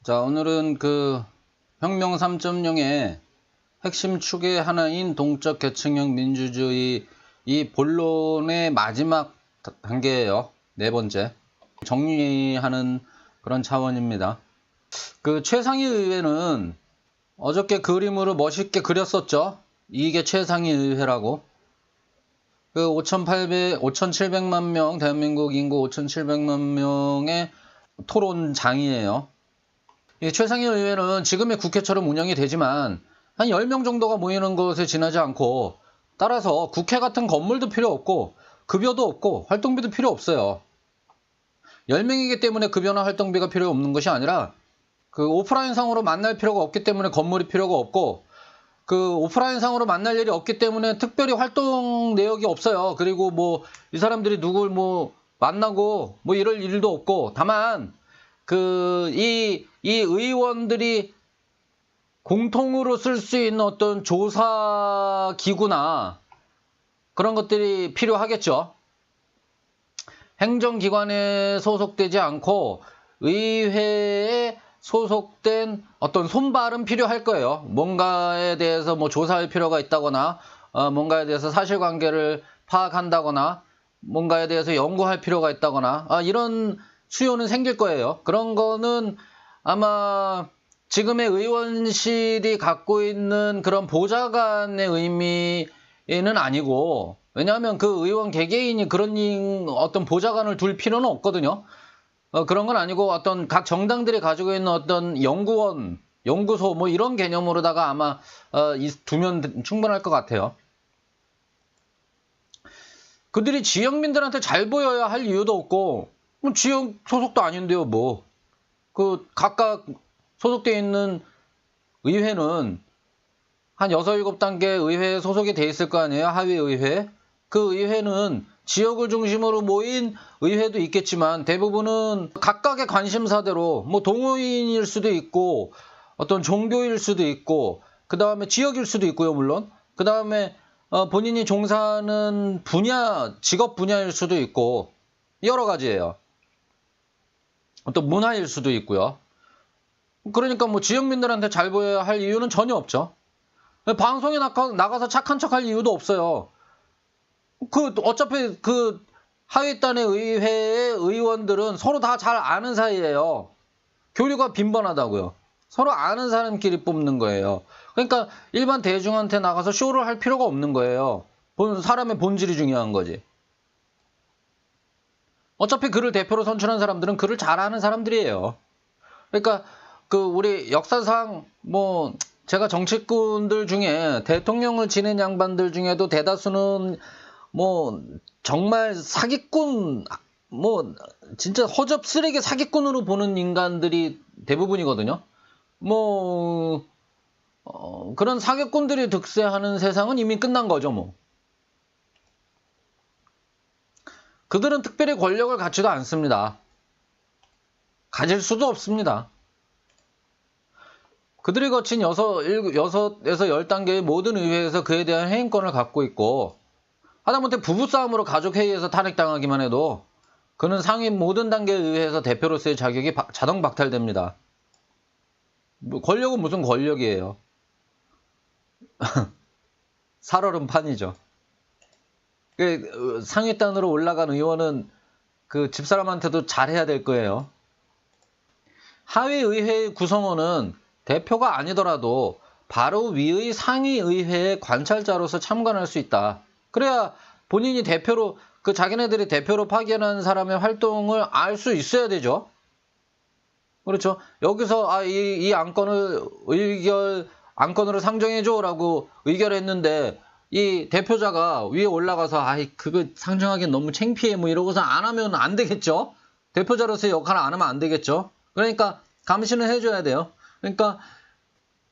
자, 오늘은 그 혁명 3.0의 핵심 축의 하나인 동적 계층형 민주주의 이 본론의 마지막 단계예요. 네 번째. 정리하는 그런 차원입니다. 그 최상위 의회는 어저께 그림으로 멋있게 그렸었죠. 이게 최상위 의회라고. 그 5,700만 명, 대한민국 인구 5,700만 명의 토론장이에요. 이 최상위 의회는 지금의 국회처럼 운영이 되지만 한 10명 정도가 모이는 것에 지나지 않고, 따라서 국회 같은 건물도 필요 없고 급여도 없고 활동비도 필요 없어요. 10명이기 때문에 급여나 활동비가 필요 없는 것이 아니라 그 오프라인 상으로 만날 필요가 없기 때문에 건물이 필요가 없고, 그 오프라인 상으로 만날 일이 없기 때문에 특별히 활동 내역이 없어요. 그리고 뭐 이 사람들이 누굴 뭐 만나고 뭐 이럴 일도 없고, 다만 이 의원들이 공통으로 쓸 수 있는 어떤 조사 기구나 그런 것들이 필요하겠죠. 행정기관에 소속되지 않고 의회에 소속된 어떤 손발은 필요할 거예요. 뭔가에 대해서 뭐 조사할 필요가 있다거나, 뭔가에 대해서 사실관계를 파악한다거나, 뭔가에 대해서 연구할 필요가 있다거나, 이런 수요는 생길 거예요. 그런 거는 아마 지금의 의원실이 갖고 있는 그런 보좌관의 의미는 아니고, 왜냐하면 그 의원 개개인이 그런 어떤 보좌관을 둘 필요는 없거든요. 그런 건 아니고 어떤 각 정당들이 가지고 있는 어떤 연구원, 연구소 뭐 이런 개념으로다가 아마 두면 충분할 것 같아요. 그들이 지역민들한테 잘 보여야 할 이유도 없고, 뭐 지역 소속도 아닌데요, 뭐. 그 각각 소속되어 있는 의회는 한 6, 7단계 의회에 소속이 돼 있을 거 아니에요, 하위 의회. 그 의회는 지역을 중심으로 모인 의회도 있겠지만 대부분은 각각의 관심사대로 뭐 동호인일 수도 있고 어떤 종교일 수도 있고, 그 다음에 지역일 수도 있고요, 물론. 그 다음에 본인이 종사하는 분야, 직업 분야일 수도 있고 여러 가지예요. 어떤 문화일 수도 있고요. 그러니까 뭐 지역민들한테 잘 보여야 할 이유는 전혀 없죠. 방송에 나가서 착한 척 할 이유도 없어요. 어차피 하위단의 의회의 의원들은 서로 다 잘 아는 사이예요. 교류가 빈번하다고요. 서로 아는 사람끼리 뽑는 거예요. 그러니까 일반 대중한테 나가서 쇼를 할 필요가 없는 거예요. 사람의 본질이 중요한 거지. 어차피 그를 대표로 선출한 사람들은 그를 잘 아는 사람들이에요. 그러니까 우리 역사상 뭐 제가 정치꾼들 중에 대통령을 지낸 양반들 중에도 대다수는 뭐 정말 사기꾼, 뭐 진짜 허접 쓰레기 사기꾼으로 보는 인간들이 대부분이거든요. 뭐 그런 사기꾼들이 득세하는 세상은 이미 끝난 거죠, 뭐. 그들은 특별히 권력을 갖지도 않습니다. 가질 수도 없습니다. 그들이 거친 6에서 10단계의 모든 의회에서 그에 대한 해임권을 갖고 있고, 하다못해 부부싸움으로 가족회의에서 탄핵당하기만 해도 그는 상위 모든 단계 의회에서 대표로서의 자격이 자동 박탈됩니다. 권력은 무슨 권력이에요. 살얼음판이죠. 상위단으로 올라간 의원은 그 집사람한테도 잘해야 될 거예요. 하위의회의 구성원은 대표가 아니더라도 바로 위의 상위의회의 관찰자로서 참관할 수 있다. 그래야 본인이 대표로, 자기네들이 대표로 파견한 사람의 활동을 알 수 있어야 되죠. 그렇죠. 여기서 이 안건을 안건으로 상정해줘라고 의결했는데 이 대표자가 위에 올라가서 그거 상정하기엔 너무 창피해 뭐 이러고서 안 하면 안 되겠죠. 대표자로서의 역할을 안 하면 안 되겠죠. 그러니까 감시는 해줘야 돼요. 그러니까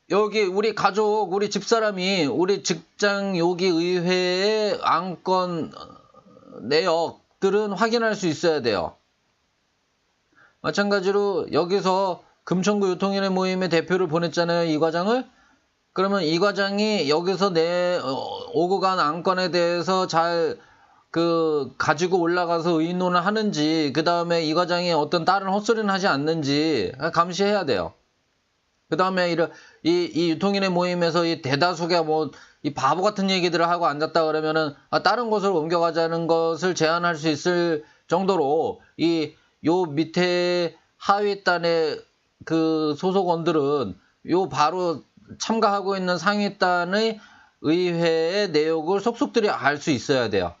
여기 우리 가족, 우리 집사람이 우리 직장 여기 의회의 안건 내역들은 확인할 수 있어야 돼요. 마찬가지로 여기서 금천구 유통인의 모임의 대표를 보냈잖아요, 이 과장을. 그러면 이 과장이 여기서 오고 간 안건에 대해서 잘 가지고 올라가서 의논을 하는지, 그 다음에 이 과장이 어떤 다른 헛소리는 하지 않는지 감시해야 돼요. 그 다음에 이 유통인의 모임에서 이 대다수가 뭐 이 바보 같은 얘기들을 하고 앉았다 그러면은 다른 곳으로 옮겨가자는 것을 제안할 수 있을 정도로 요 밑에 하위단의 그 소속원들은 요 바로 참가하고 있는 상위단의 의회의 내용을 속속들이 알 수 있어야 돼요.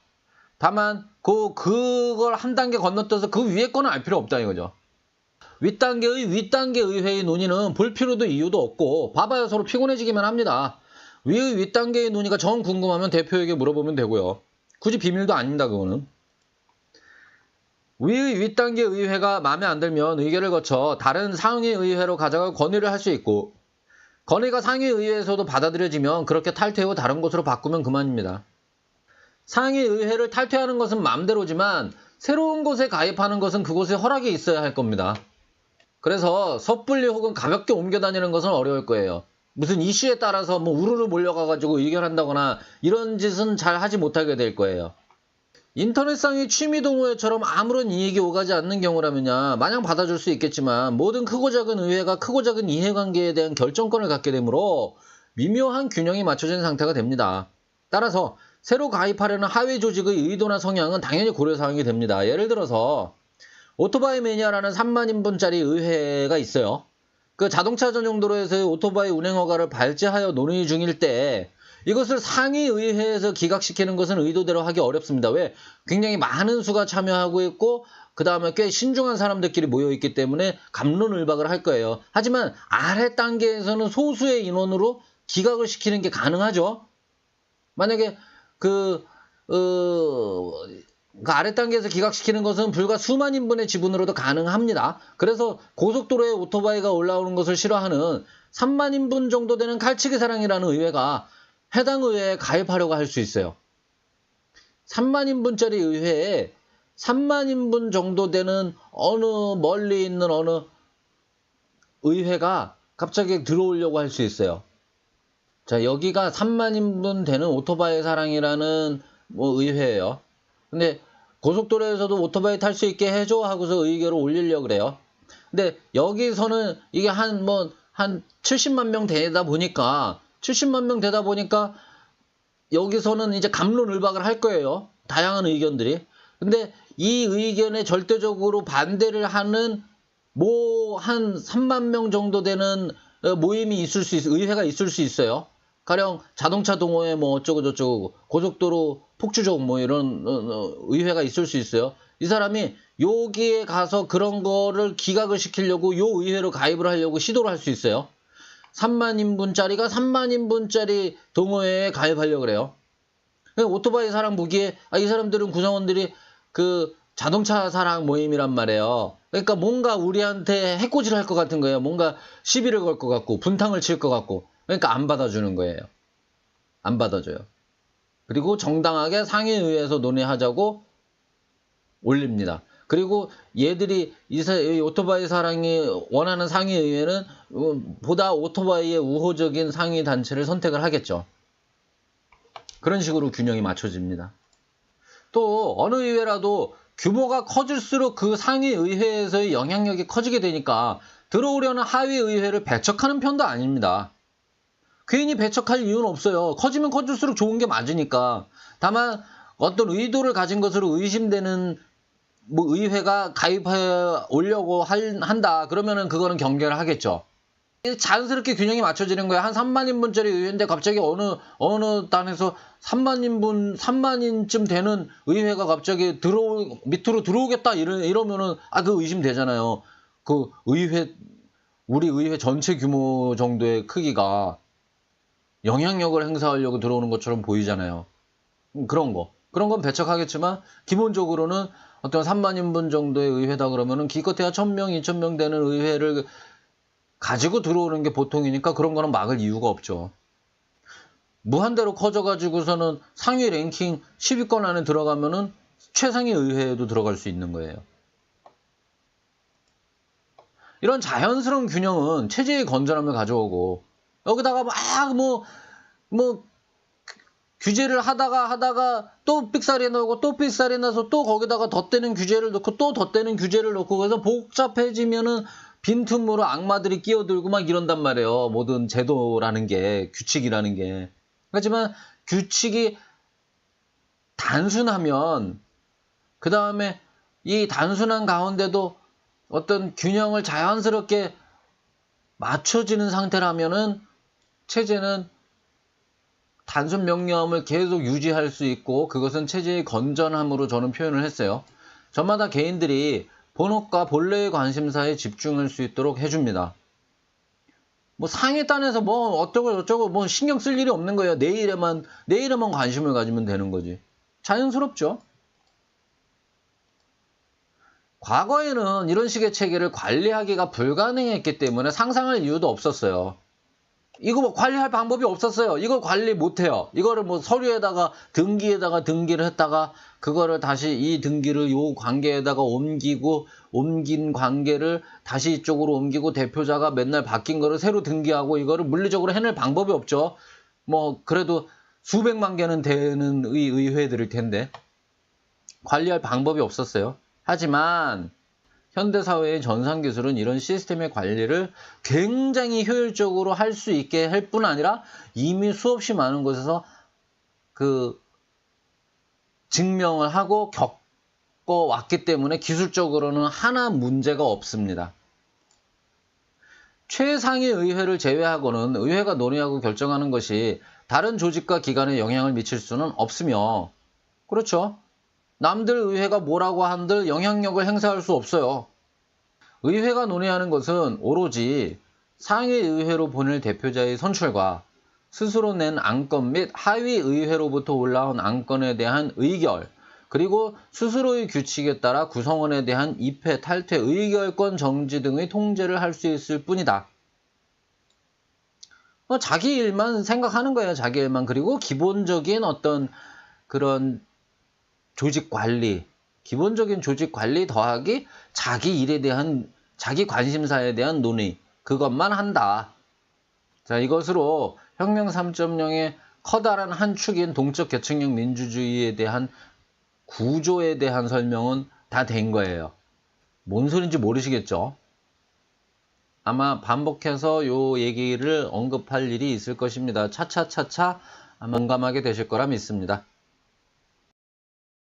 다만 그걸 한 단계 건너뛰어서 그 위에 거는 알 필요 없다 이거죠. 윗단계 의회의 논의는 볼 필요도 이유도 없고 봐봐요. 서로 피곤해지기만 합니다. 위의 윗단계의 논의가 정 궁금하면 대표에게 물어보면 되고요. 굳이 비밀도 아닙니다. 그거는. 위의 윗단계 의회가 마음에 안 들면 의결을 거쳐 다른 상위 의회로 가져가 건의를 할 수 있고 건의가 상위 의회에서도 받아들여지면 그렇게 탈퇴 후 다른 곳으로 바꾸면 그만입니다. 상위 의회를 탈퇴하는 것은 마음대로지만 새로운 곳에 가입하는 것은 그곳에 허락이 있어야 할 겁니다. 그래서 섣불리 혹은 가볍게 옮겨 다니는 것은 어려울 거예요. 무슨 이슈에 따라서 뭐 우르르 몰려가가지고 의결한다거나 이런 짓은 잘 하지 못하게 될 거예요. 인터넷상의 취미 동호회처럼 아무런 이익이 오가지 않는 경우라면야 마냥 받아줄 수 있겠지만 모든 크고 작은 의회가 크고 작은 이해관계에 대한 결정권을 갖게 되므로 미묘한 균형이 맞춰진 상태가 됩니다. 따라서 새로 가입하려는 하위 조직의 의도나 성향은 당연히 고려사항이 됩니다. 예를 들어서 오토바이 매니아라는 3만 인분짜리 의회가 있어요. 그 자동차 전용 도로에서의 오토바이 운행 허가를 발제하여 논의 중일 때 이것을 상위 의회에서 기각시키는 것은 의도대로 하기 어렵습니다. 왜? 굉장히 많은 수가 참여하고 있고 그 다음에 꽤 신중한 사람들끼리 모여있기 때문에 갑론을박을 할 거예요. 하지만 아래 단계에서는 소수의 인원으로 기각을 시키는 게 가능하죠. 만약에 그 아래 단계에서 기각시키는 것은 불과 수만 인분의 지분으로도 가능합니다. 그래서 고속도로에 오토바이가 올라오는 것을 싫어하는 3만 인분 정도 되는 칼치기 사랑이라는 의회가 해당 의회에 가입하려고 할 수 있어요. 3만 인분짜리 의회에 3만 인분 정도 되는 어느 멀리 있는 어느 의회가 갑자기 들어오려고 할 수 있어요. 자, 여기가 3만 인분 되는 오토바이 사랑이라는 뭐 의회예요. 근데 고속도로에서도 오토바이 탈 수 있게 해줘 하고서 의결을 올리려고 그래요. 근데 여기서는 이게 한 70만 명 되다 보니까 여기서는 이제 갑론을박을 할 거예요. 다양한 의견들이. 근데 이 의견에 절대적으로 반대를 하는 한 3만 명 정도 되는 모임이 의회가 있을 수 있어요. 가령 자동차 동호회 뭐 어쩌고저쩌고 고속도로 폭주족 뭐 이런 의회가 있을 수 있어요. 이 사람이 여기에 가서 그런 거를 기각을 시키려고 요 의회로 가입을 하려고 시도를 할 수 있어요. 3만 인분짜리가 3만 인분짜리 동호회에 가입하려고 그래요. 오토바이 사랑 보기에 이 사람들은 구성원들이 그 자동차 사랑 모임이란 말이에요. 그러니까 뭔가 우리한테 해코지를 할 것 같은 거예요. 뭔가 시비를 걸 것 같고 분탕을 칠 것 같고 그러니까 안 받아주는 거예요. 안 받아줘요. 그리고 정당하게 상위의회에서 논의하자고 올립니다. 그리고 얘들이 이 오토바이 사랑이 원하는 상위의회는 보다 오토바이의 우호적인 상위 단체를 선택을 하겠죠. 그런 식으로 균형이 맞춰집니다. 또 어느 의회라도 규모가 커질수록 그 상위의회에서의 영향력이 커지게 되니까 들어오려는 하위의회를 배척하는 편도 아닙니다. 괜히 배척할 이유는 없어요. 커지면 커질수록 좋은 게 맞으니까. 다만 어떤 의도를 가진 것으로 의심되는 뭐 의회가 가입해 오려고 한다. 그러면은 그거는 경계를 하겠죠. 자연스럽게 균형이 맞춰지는 거예요. 한 3만 인분짜리 의회인데 갑자기 어느 단에서 3만 인쯤 되는 의회가 갑자기 밑으로 들어오겠다 이러면은 그 의심되잖아요. 우리 의회 전체 규모 정도의 크기가 영향력을 행사하려고 들어오는 것처럼 보이잖아요. 그런 건 배척하겠지만 기본적으로는 어떤 3만 인분 정도의 의회다 그러면은 기껏해야 1000명, 2000명 되는 의회를 가지고 들어오는 게 보통이니까 그런 거는 막을 이유가 없죠. 무한대로 커져가지고서는 상위 랭킹 10위권 안에 들어가면은 최상위 의회에도 들어갈 수 있는 거예요. 이런 자연스러운 균형은 체제의 건전함을 가져오고 여기다가 뭐 규제를 하다가 또 삑사리 나고 또 삑사리 나서 또 거기다가 덧대는 규제를 넣고 또 덧대는 규제를 넣고 그래서 복잡해지면은 빈틈으로 악마들이 끼어들고 막 이런단 말이에요. 모든 제도라는 게, 규칙이라는 게. 하지만 규칙이 단순하면 그 다음에 이 단순한 가운데도 어떤 균형을 자연스럽게 맞춰지는 상태라면은 체제는 단순 명료함을 계속 유지할 수 있고 그것은 체제의 건전함으로 저는 표현을 했어요. 저마다 개인들이 본업과 본래의 관심사에 집중할 수 있도록 해줍니다. 뭐 상에 따라서 뭐 어쩌고 저쩌고 뭐 신경 쓸 일이 없는 거예요. 내 일에만 관심을 가지면 되는 거지. 자연스럽죠. 과거에는 이런 식의 체계를 관리하기가 불가능했기 때문에 상상할 이유도 없었어요. 이거 뭐 관리할 방법이 없었어요. 이걸 관리 못해요. 이거를 뭐 서류에다가 등기에다가 등기를 했다가 그거를 다시 이 등기를 요 관계에다가 옮긴 관계를 다시 이쪽으로 옮기고 대표자가 맨날 바뀐 거를 새로 등기하고 이거를 물리적으로 해낼 방법이 없죠. 뭐 그래도 수백만 개는 되는 의회들일 텐데 관리할 방법이 없었어요. 하지만 현대사회의 전산기술은 이런 시스템의 관리를 굉장히 효율적으로 할 수 있게 할 뿐 아니라 이미 수없이 많은 곳에서 그 증명을 하고 겪어왔기 때문에 기술적으로는 하나 문제가 없습니다. 최상위 의회를 제외하고는 의회가 논의하고 결정하는 것이 다른 조직과 기관에 영향을 미칠 수는 없으며, 그렇죠? 남들 의회가 뭐라고 한들 영향력을 행사할 수 없어요. 의회가 논의하는 것은 오로지 상위의회로 보낼 대표자의 선출과 스스로 낸 안건 및 하위의회로부터 올라온 안건에 대한 의결, 그리고 스스로의 규칙에 따라 구성원에 대한 입회, 탈퇴, 의결권 정지 등의 통제를 할 수 있을 뿐이다. 자기 일만 생각하는 거예요. 자기 일만. 그리고 기본적인 어떤 그런 조직 관리, 기본적인 조직 관리 더하기 자기 일에 대한, 자기 관심사에 대한 논의, 그것만 한다. 자, 이것으로 혁명 3.0의 커다란 한 축인 동적 계층형 민주주의에 대한 구조에 대한 설명은 다 된 거예요. 뭔 소린지 모르시겠죠? 아마 반복해서 요 얘기를 언급할 일이 있을 것입니다. 차차차차 아마 공감하게 되실 거라 믿습니다.